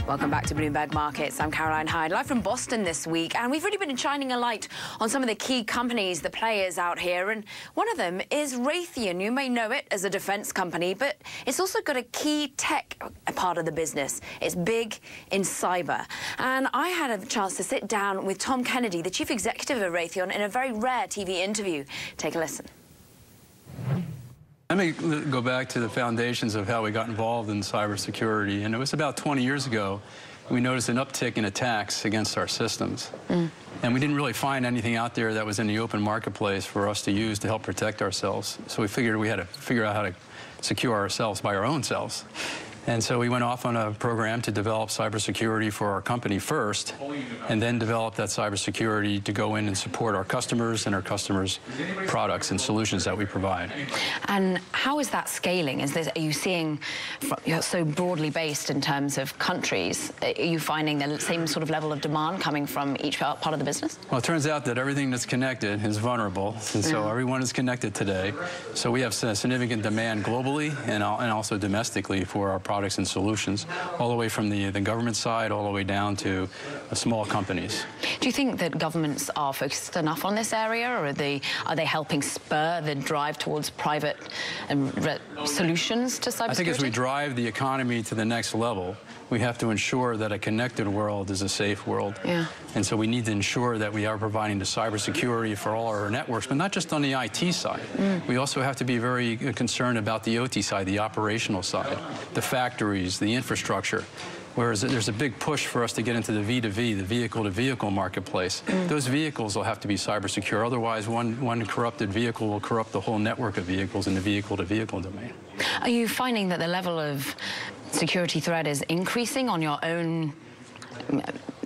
Welcome back to Bloomberg Markets. I'm Caroline Hyde, live from Boston this week, and we've really been shining a light on some of the key companies, the players out here, and one of them is Raytheon. You may know it as a defense company, but it's also got a key tech part of the business. It's big in cyber. And I had a chance to sit down with Tom Kennedy, the chief executive of Raytheon, in a very rare TV interview. Take a listen. Let me go back to the foundations of how we got involved in cybersecurity. And it was about 20 years ago, we noticed an uptick in attacks against our systems. And we didn't really find anything out there that was in the open marketplace for us to use to help protect ourselves. So we figured we had to figure out how to secure ourselves by our own selves. And so we went off on a program to develop cybersecurity for our company first, and then develop that cybersecurity to go in and support our customers and our customers' products and solutions that we provide. And how is that scaling? Are you seeing, you're so broadly based in terms of countries, are you finding the same sort of level of demand coming from each part of the business? Well, it turns out that everything that's connected is vulnerable, and so everyone is connected today. So we have significant demand globally and also domestically for our products and solutions, all the way from the government side all the way down to small companies. Do you think that governments are focused enough on this area, or are they helping spur the drive towards private solutions to cybersecurity? I think as we drive the economy to the next level, we have to ensure that a connected world is a safe world. And so we need to ensure that we are providing the cybersecurity for all our networks, but not just on the IT side. We also have to be very concerned about the OT side, the operational side, the factories, the infrastructure. Whereas there's a big push for us to get into the V2V, the vehicle-to-vehicle marketplace. Those vehicles will have to be cyber secure. Otherwise, one corrupted vehicle will corrupt the whole network of vehicles in the vehicle-to-vehicle domain. Are you finding that the level of security threat is increasing on your own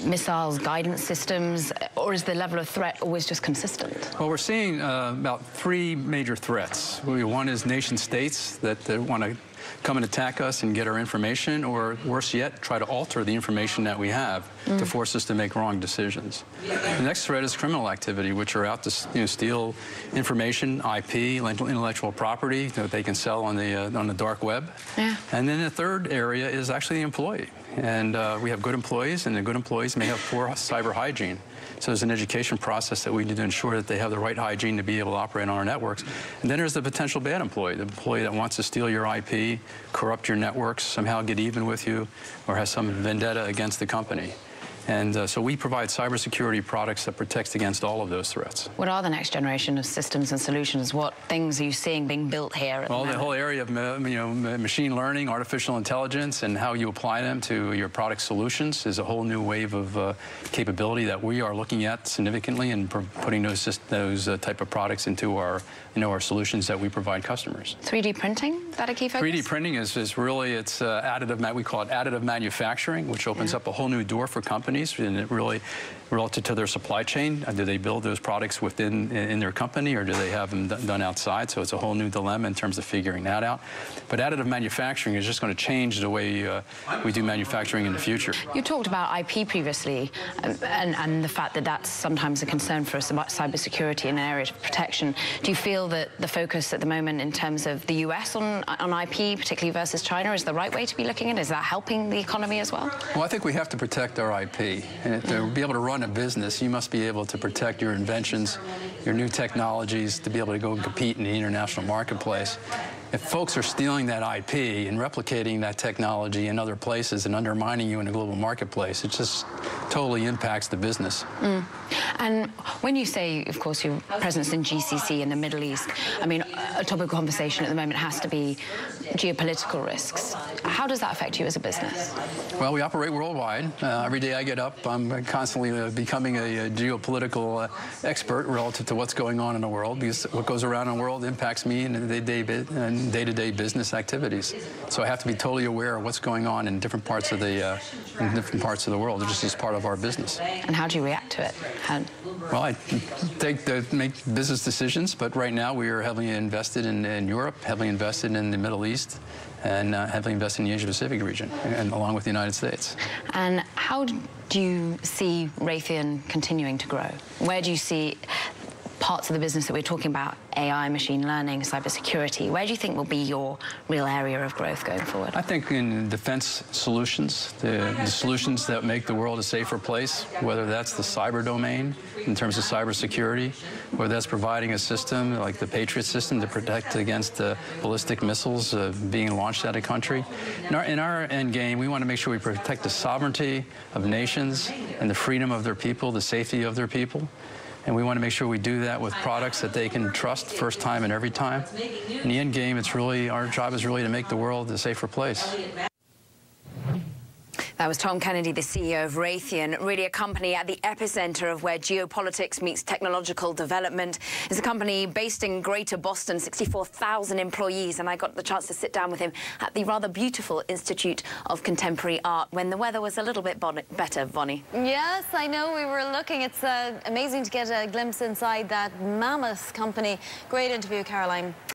missiles, guidance systems, or is the level of threat always just consistent? Well, we're seeing about three major threats. One is nation states that want to come and attack us and get our information, or worse yet, try to alter the information that we have to force us to make wrong decisions. The next threat is criminal activity, which are out to steal information, IP, intellectual property that they can sell on the dark web. And then the third area is actually the employee. And we have good employees, and the good employees may have poor cyber hygiene. So there's an education process that we need to ensure that they have the right hygiene to be able to operate on our networks. And then there's the potential bad employee, the employee that wants to steal your IP, corrupt your networks, somehow get even with you, or has some vendetta against the company. And so we provide cybersecurity products that protect against all of those threats. What are the next generation of systems and solutions? What things are you seeing being built here? Well, the whole area of machine learning, artificial intelligence, and how you apply them to your product solutions is a whole new wave of capability that we are looking at significantly and putting those type of products into our solutions that we provide customers. 3D printing, is that a key focus? 3D printing is really, it's additive, we call it additive manufacturing, which opens up a whole new door for companies. And it really, relative to their supply chain, do they build those products in their company, or do they have them done outside? So it's a whole new dilemma in terms of figuring that out. But additive manufacturing is just going to change the way we do manufacturing in the future. You talked about IP previously, and the fact that that's sometimes a concern for us about cybersecurity in an area of protection. Do you feel that the focus at the moment in terms of the US on IP, particularly versus China, is the right way to be looking at it? Is that helping the economy as well? Well, I think we have to protect our IP. And to be able to run a business, you must be able to protect your inventions, your new technologies, to be able to go and compete in the international marketplace. If folks are stealing that IP and replicating that technology in other places and undermining you in a global marketplace, it just totally impacts the business. And when you say, of course, your presence in GCC in the Middle East, I mean, a topic of conversation at the moment has to be geopolitical risks. How does that affect you as a business? Well, we operate worldwide. Every day I get up, I'm constantly becoming a geopolitical expert relative to what's going on in the world, because what goes around in the world impacts me in day-to-day business activities. So I have to be totally aware of what's going on in different parts of the world, just as part of our business. And how do you react to it? Well, I make business decisions, but right now we are heavily invested in Europe, heavily invested in the Middle East, and heavily invested in the Asia-Pacific region, and along with the United States. And how do you see Raytheon continuing to grow? Where do you see parts of the business that we're talking about, AI, machine learning, cybersecurity, where do you think will be your real area of growth going forward? I think in defense solutions, the solutions that make the world a safer place, whether that's the cyber domain in terms of cybersecurity, whether that's providing a system like the Patriot system to protect against ballistic missiles being launched at a country. In our end game, we want to make sure we protect the sovereignty of nations and the freedom of their people, the safety of their people. And we want to make sure we do that with products that they can trust first time and every time. In the end game, it's really, our job is really to make the world a safer place. That was Tom Kennedy, the CEO of Raytheon, really a company at the epicenter of where geopolitics meets technological development. It's a company based in Greater Boston, 64,000 employees, and I got the chance to sit down with him at the rather beautiful Institute of Contemporary Art when the weather was a little bit better, Bonnie. Yes, I know, we were looking. It's amazing to get a glimpse inside that mammoth company. Great interview, Caroline.